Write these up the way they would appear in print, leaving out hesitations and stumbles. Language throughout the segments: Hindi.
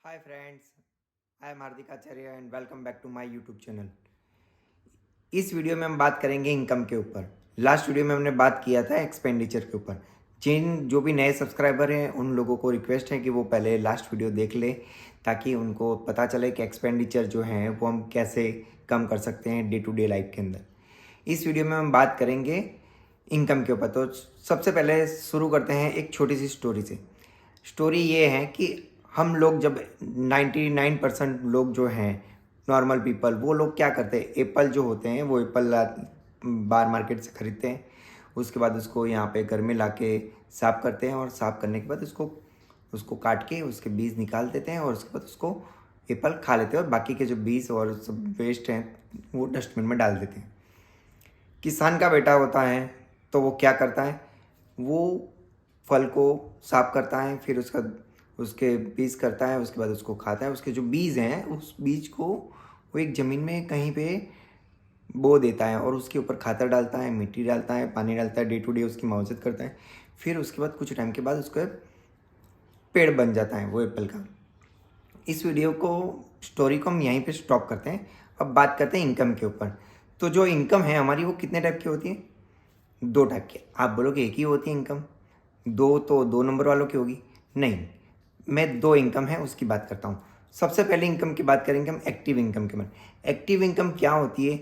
Hi friends, I am Hardik Acharya and welcome back to my YouTube channel. इस वीडियो में हम बात करेंगे इनकम के ऊपर। लास्ट वीडियो में हमने बात किया था एक्सपेंडिचर के ऊपर। जिन जो भी नए सब्सक्राइबर हैं उन लोगों को रिक्वेस्ट है कि वो पहले लास्ट वीडियो देख ले, ताकि उनको पता चले कि एक्सपेंडिचर जो हैं वो हम कैसे कम कर सकते हैं डे टू डे लाइफ के अंदर। इस वीडियो में हम बात करेंगे इनकम के ऊपर। तो सबसे पहले शुरू करते हैं एक छोटी सी स्टोरी से। स्टोरी ये है कि हम लोग जब 99% लोग जो हैं नॉर्मल पीपल, वो लोग क्या करते हैं, एप्पल जो होते हैं वो एप्पल बाहर मार्केट से ख़रीदते हैं। उसके बाद उसको यहाँ पे घर में लाके साफ़ करते हैं और साफ़ करने के बाद उसको उसको काट के उसके बीज निकाल देते हैं और उसके बाद उसको एप्पल खा लेते हैं और बाकी के जो बीज और सब वेस्ट हैं वो डस्टबिन में डाल देते हैं। किसान का बेटा होता है तो वो क्या करता है, वो फल को साफ करता है, फिर उसके पीस करता है, उसके बाद उसको खाता है। उसके जो बीज हैं उस बीज को वो एक ज़मीन में कहीं पे बो देता है और उसके ऊपर खातर डालता है, मिट्टी डालता है, पानी डालता है, डे टू डे उसकी मावजत करता है। फिर उसके बाद कुछ टाइम के बाद उसका पेड़ बन जाता है वो एप्पल का। इस वीडियो को स्टोरी को हम यहीं पे स्टॉप करते हैं। अब बात करते हैं इनकम के ऊपर। तो जो इनकम है हमारी वो कितने टाइप की होती है? दो टाइप की। आप बोलोगे एक ही होती है इनकम, दो तो दो नंबर वालों की होगी। नहीं, मैं दो इनकम है उसकी बात करता हूँ। सबसे पहले इनकम की बात करेंगे हम एक्टिव इनकम के बारे में। एक्टिव इनकम क्या होती है?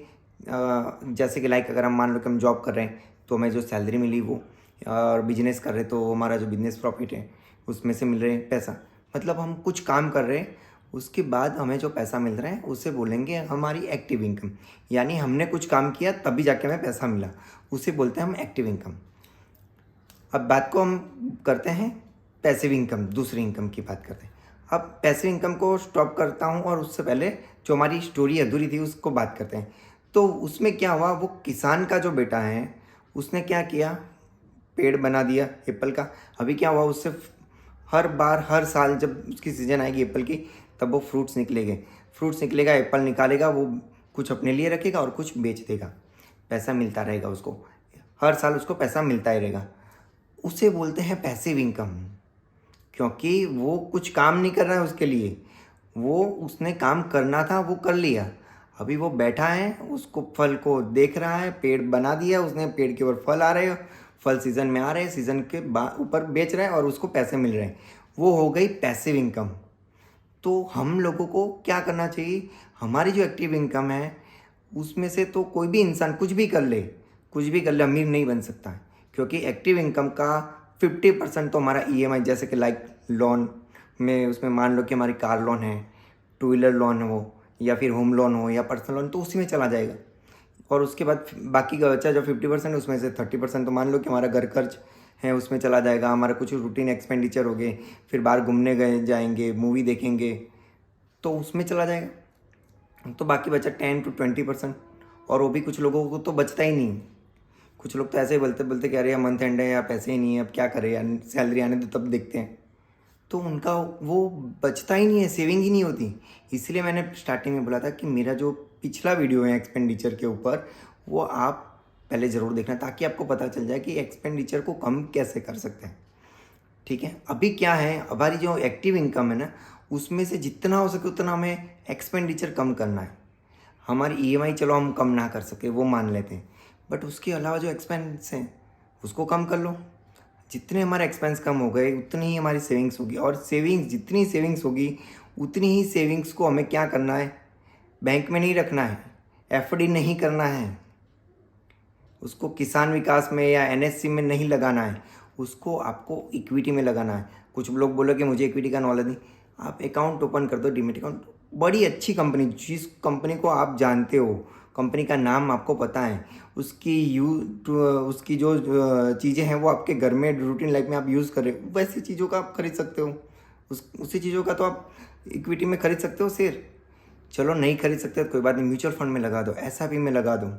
जैसे कि लाइक अगर हम मान लो कि हम जॉब कर रहे हैं तो हमें जो सैलरी मिली वो, और बिजनेस कर रहे हैं तो हमारा जो बिजनेस प्रॉफिट है उसमें से मिल रहे हैं पैसा। मतलब हम कुछ काम कर रहे हैं, उसके बाद हमें जो पैसा मिल रहा है उसे बोलेंगे हमारी एक्टिव इनकम। यानी हमने कुछ काम किया तभी जाके हमें पैसा मिला, उसे बोलते हैं हम एक्टिव इनकम। अब बात को हम करते हैं पैसिव इनकम, दूसरी इनकम की बात करते हैं। अब पैसिव इनकम को स्टॉप करता हूँ और उससे पहले जो हमारी स्टोरी अधूरी थी उसको बात करते हैं। तो उसमें क्या हुआ, वो किसान का जो बेटा है उसने क्या किया, पेड़ बना दिया एप्पल का। अभी क्या हुआ, उससे हर बार हर साल जब उसकी सीज़न आएगी एप्पल की तब वो फ्रूट्स निकलेंगे। फ्रूट्स निकलेगा, एप्पल निकालेगा, वो कुछ अपने लिए रखेगा और कुछ बेच देगा, पैसा मिलता रहेगा उसको। हर साल उसको पैसा मिलता ही रहेगा। उसे बोलते हैं पैसिव इनकम, क्योंकि वो कुछ काम नहीं कर रहा है उसके लिए। वो उसने काम करना था वो कर लिया, अभी वो बैठा है, उसको फल को देख रहा है, पेड़ बना दिया उसने, पेड़ के ऊपर फल आ रहे हैं, फल सीज़न में आ रहे हैं, सीज़न के ऊपर बेच रहा है और उसको पैसे मिल रहे हैं। वो हो गई पैसिव इनकम। तो हम लोगों को क्या करना चाहिए, हमारी जो एक्टिव इनकम है उसमें से तो कोई भी इंसान कुछ भी कर ले, कुछ भी कर ले, अमीर नहीं बन सकता है। क्योंकि एक्टिव इनकम का 50% तो हमारा ईएमआई, जैसे कि लाइक लोन में, उसमें मान लो कि हमारी कार लोन है, टू व्हीलर लोन हो, या फिर होम लोन हो या पर्सनल लोन, तो उसी में चला जाएगा। और उसके बाद बाकी का बचा जो 50%, उसमें से 30% तो मान लो कि हमारा घर खर्च है उसमें चला जाएगा, हमारा कुछ रूटीन एक्सपेंडिचर हो गए, फिर बाहर घूमने गए जाएंगे, मूवी देखेंगे, तो उसमें चला जाएगा। तो बाकी बचा 10 to 20%। और वो भी कुछ लोगों को तो बचता ही नहीं। कुछ लोग तो ऐसे ही बोलते बोलते कि अरे यार मंथ एंड है या पैसे ही नहीं है, अब क्या करें यार, सैलरी आने दो तब देखते हैं। तो उनका वो बचता ही नहीं है, सेविंग ही नहीं होती। इसलिए मैंने स्टार्टिंग में बोला था कि मेरा जो पिछला वीडियो है एक्सपेंडिचर के ऊपर, वो आप पहले ज़रूर देखना, ताकि आपको पता चल जाए कि एक्सपेंडिचर को कम कैसे कर सकते हैं। ठीक है, अभी क्या है, हमारी जो एक्टिव इनकम है ना, उसमें से जितना हो सके उतना हमें एक्सपेंडिचर कम करना है। हमारी ईएमआई चलो हम कम ना कर सके वो मान लेते हैं, बट उसके अलावा जो एक्सपेंस हैं उसको कम कर लो। जितने हमारे एक्सपेंस कम हो गए उतनी ही हमारी सेविंग्स होगी, और सेविंग्स जितनी सेविंग्स होगी उतनी ही सेविंग्स को हमें क्या करना है, बैंक में नहीं रखना है, एफडी नहीं करना है, उसको किसान विकास में या एनएससी में नहीं लगाना है, उसको आपको इक्विटी में लगाना है। कुछ लोग बोलो कि मुझे इक्विटी का नॉलेज नहीं, आप अकाउंट ओपन कर दो, डीमेट अकाउंट। बड़ी अच्छी कंपनी, जिस कंपनी को आप जानते हो, कंपनी का नाम आपको पता है, उसकी जो चीज़ें हैं वो आपके घर में रूटीन लाइफ में आप यूज़ कर रहे हो, वैसी चीज़ों का आप खरीद सकते हो। उसी चीज़ों का तो आप इक्विटी में खरीद सकते हो शेयर। चलो नहीं खरीद सकते तो कोई बात नहीं, म्यूचुअल फंड में लगा दो, एसआईपी में लगा दो।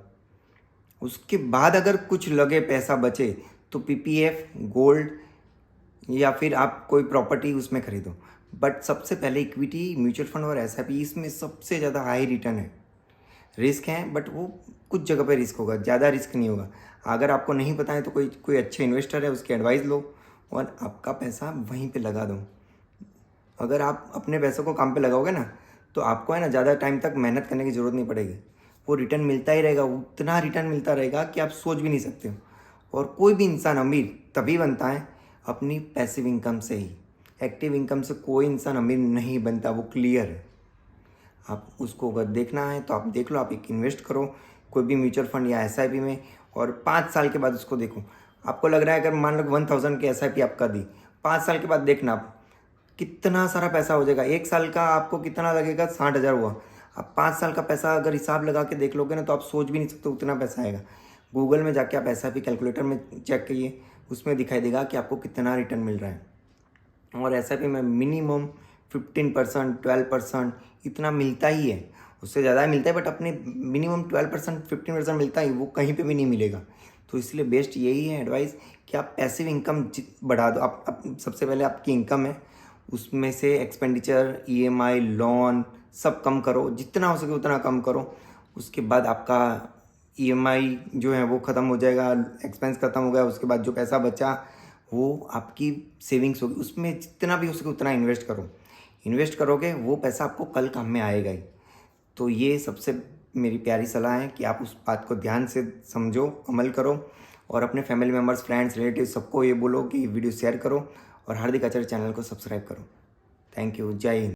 उसके बाद अगर कुछ लगे, पैसा बचे, तो पीपीएफ, गोल्ड, या फिर आप कोई प्रॉपर्टी उसमें खरीदो। बट सबसे पहले इक्विटी, म्यूचुअल फंड और एसआईपी, इसमें सबसे ज़्यादा हाई रिटर्न है। रिस्क है बट वो कुछ जगह पे रिस्क होगा, ज़्यादा रिस्क नहीं होगा। अगर आपको नहीं पता है तो कोई कोई अच्छे इन्वेस्टर है उसकी एडवाइस लो और आपका पैसा वहीं पे लगा दो। अगर आप अपने पैसों को काम पे लगाओगे ना, तो आपको है ना ज़्यादा टाइम तक मेहनत करने की ज़रूरत नहीं पड़ेगी। वो रिटर्न मिलता ही रहेगा, उतना रिटर्न मिलता रहेगा कि आप सोच भी नहीं सकते हो। और कोई भी इंसान अमीर तभी बनता है अपनी पैसिव इनकम से ही। एक्टिव इनकम से कोई इंसान अमीर नहीं बनता, वो क्लियर है। आप उसको अगर देखना है तो आप देख लो, आप एक इन्वेस्ट करो कोई भी म्यूचुअल फंड या एसआईपी में, और 5 साल के बाद उसको देखो। आपको लग रहा है अगर मान लो 1000 की एसआईपी आपका दी, 5 साल के बाद देखना आप कितना सारा पैसा हो जाएगा। 1 साल का आपको कितना लगेगा, 60,000 हुआ। अब 5 साल का पैसा अगर हिसाब लगा के देख लोगे ना, तो आप सोच भी नहीं सकते उतना पैसा आएगा। गूगल में जाके आप एसआईपी कैलकुलेटर में चेक करिए, उसमें दिखाई देगा कि आपको कितना रिटर्न मिल रहा है। और एसआईपी में मिनिमम 15% 12% इतना मिलता ही है। उससे ज़्यादा मिलता है, बट अपने मिनिमम 12% 15% मिलता ही, वो कहीं पे भी नहीं मिलेगा। तो इसलिए बेस्ट यही है एडवाइस कि आप पैसिव इनकम बढ़ा दो। आप सबसे पहले आपकी इनकम है, उसमें से एक्सपेंडिचर, ईएमआई, लोन सब कम करो, जितना हो सके उतना कम करो। उसके बाद आपका ईएमआई जो है वो ख़त्म हो जाएगा, एक्सपेंस ख़त्म हो गया, उसके बाद जो पैसा बचा वो आपकी सेविंग्स होगी। उसमें जितना भी हो सके उतना इन्वेस्ट करो। इन्वेस्ट करोगे वो पैसा आपको कल काम में आएगा ही। तो ये सबसे मेरी प्यारी सलाह है कि आप उस बात को ध्यान से समझो, अमल करो, और अपने फैमिली मेम्बर्स, फ्रेंड्स, रिलेटिव सबको ये बोलो कि वीडियो शेयर करो, और हार्दिक आचार्य चैनल को सब्सक्राइब करो। Thank you. जय हिंद।